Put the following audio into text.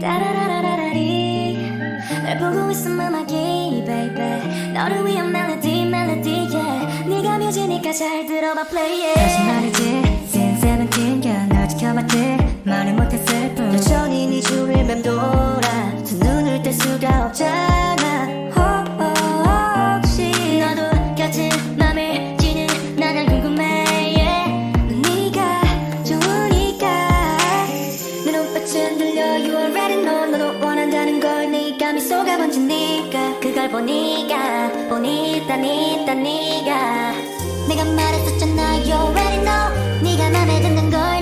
따라라라라리 날 보고 있음 음악이 baby 너를 위한 멜로디 yeah 네가 뮤지니까 잘 들어봐 play it 다시 말이지 since 17년 널 지켜봤지 말을 못했을 뿐 여전히 네 주위를 맴돌아 두 눈을 뗄 수가 없잖아 혹시 너도 같은 맘을 지는 나날 궁금해 yeah. 네가 좋으니까 내 눈빛은 들려 you already know 너도 원한다는 걸 네가 미소가 번지니까 그걸 보니까 네가 내가 말했었잖아 you already know 네가 맘에 드는 걸